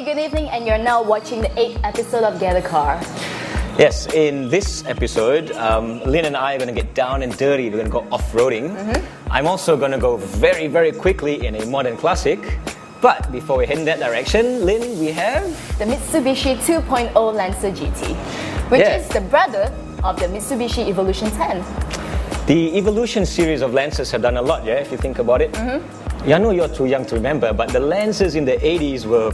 good evening, and you're now watching the 8th episode of GetaCar. Yes, in this episode, Lynn and I are going to get down and dirty. We're going to go off-roading. I'm also going to go very, very quickly in a modern classic. But before we head in that direction, Lynn, we have... the Mitsubishi 2.0 Lancer GT, which is the brother of the Mitsubishi Evolution 10. The Evolution series of Lancers have done a lot, if you think about it. I know you're too young to remember, but the Lancers in the 80s were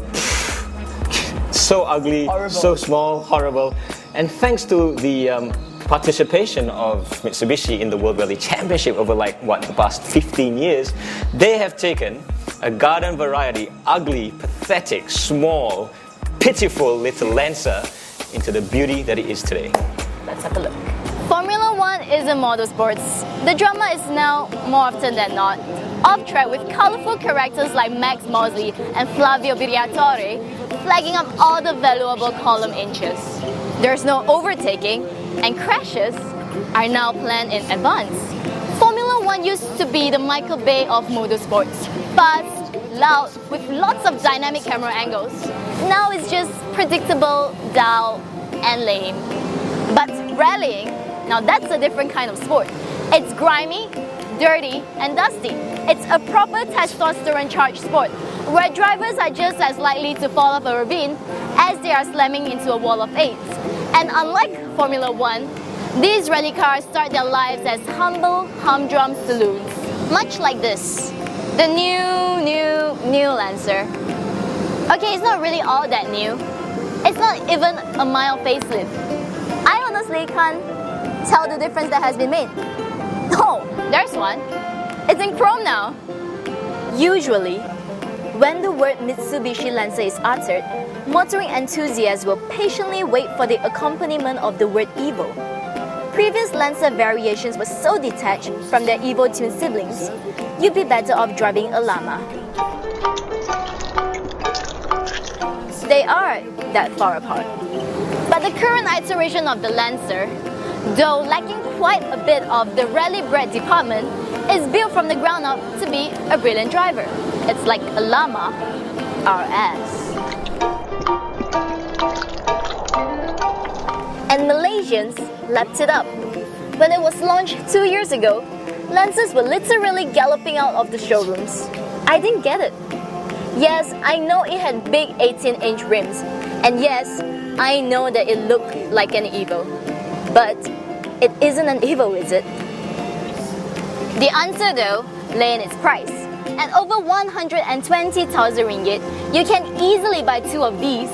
so ugly, so small, horrible. And thanks to the participation of Mitsubishi in the World Rally Championship over the past 15 years, they have taken a garden variety, ugly, pathetic, small, pitiful little Lancer into the beauty that it is today. Let's have a look. Formula One is in motorsports. The drama is now, more often than not, off track with colourful characters like Max Mosley and Flavio Briatore flagging up all the valuable column inches. There's no overtaking, and crashes are now planned in advance. Formula One used to be the Michael Bay of motorsports. Fast, loud, with lots of dynamic camera angles. Now it's just predictable, dull, and lame. But rallying, now that's a different kind of sport. It's grimy, dirty, and dusty. It's a proper testosterone-charged sport, where drivers are just as likely to fall off a ravine as they are slamming into a wall of AIDS. And unlike Formula One, these rally cars start their lives as humble, humdrum saloons. Much like this, the new Lancer. Okay, it's not really all that new. It's not even a mild facelift. I honestly can't tell the difference that has been made. Oh, there's one. It's in chrome now. Usually, when the word Mitsubishi Lancer is uttered, motoring enthusiasts will patiently wait for the accompaniment of the word Evo. Previous Lancer variations were so detached from their Evo twin siblings, you'd be better off driving a llama. They are that far apart. But the current iteration of the Lancer, though lacking quite a bit of the rally-bred department, is built from the ground up to be a brilliant driver. It's like a llama RS. And Malaysians lapped it up. When it was launched 2 years ago, Lancers were literally galloping out of the showrooms. I didn't get it. Yes, I know it had big 18-inch rims, and yes, I know that it looked like an Evo. But it isn't an Evo, is it? The answer though lay in its price. At over 120,000 ringgit, you can easily buy 2 of these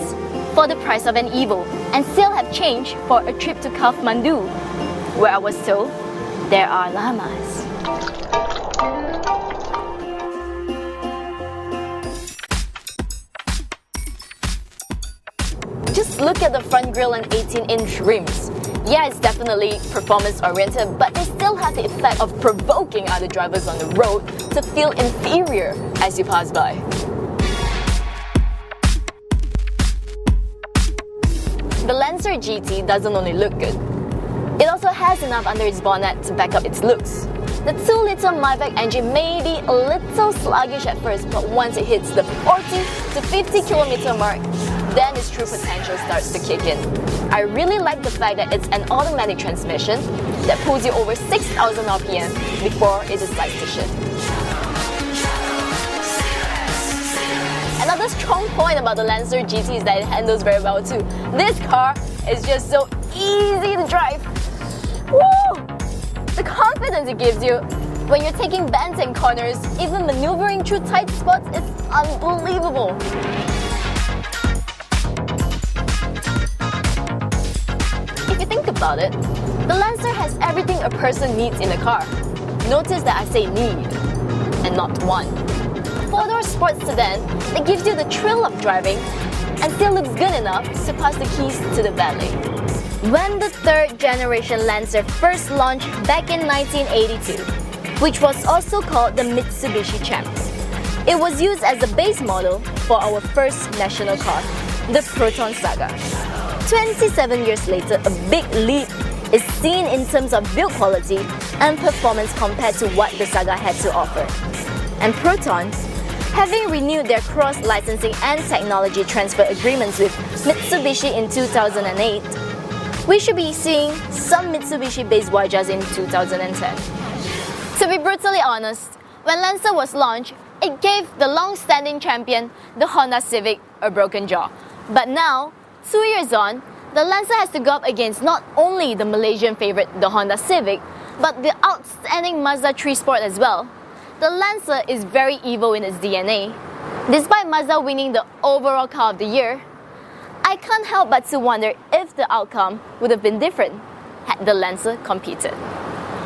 for the price of an Evo and still have change for a trip to Kathmandu, where I was told there are llamas. Just look at the front grille and 18-inch rims. Yeah, it's definitely performance-oriented, but they still have the effect of provoking other drivers on the road to feel inferior as you pass by. The Lancer GT doesn't only look good, it also has enough under its bonnet to back up its looks. The 2-liter Mavic engine may be a little sluggish at first, but once it hits the 40 to 50 kilometer mark, then its true potential starts to kick in. I really like the fact that it's an automatic transmission that pulls you over 6,000 RPM before it decides to shift. Another strong point about the Lancer GT is that it handles very well too. This car is just so easy to drive. Woo! The confidence it gives you when you're taking bends and corners, even maneuvering through tight spots, is unbelievable. If you think about it, the Lancer has everything a person needs in a car. Notice that I say need, and not want. Four-door sports sedan that gives you the thrill of driving and still looks good enough to pass the keys to the valet. When the third generation Lancer first launched back in 1982, which was also called the Mitsubishi Champs, it was used as a base model for our first national car, the Proton Saga. 27 years later, a big leap is seen in terms of build quality and performance compared to what the Saga had to offer. And Proton Having renewed their cross-licensing and technology transfer agreements with Mitsubishi in 2008, we should be seeing some Mitsubishi-based Wajas in 2010. To be brutally honest, when Lancer was launched, it gave the long-standing champion, the Honda Civic, a broken jaw. But now, 2 years on, the Lancer has to go up against not only the Malaysian favourite, the Honda Civic, but the outstanding Mazda 3 Sport as well. The Lancer is very evil in its DNA. Despite Mazda winning the overall car of the year, I can't help but to wonder if the outcome would have been different had the Lancer competed.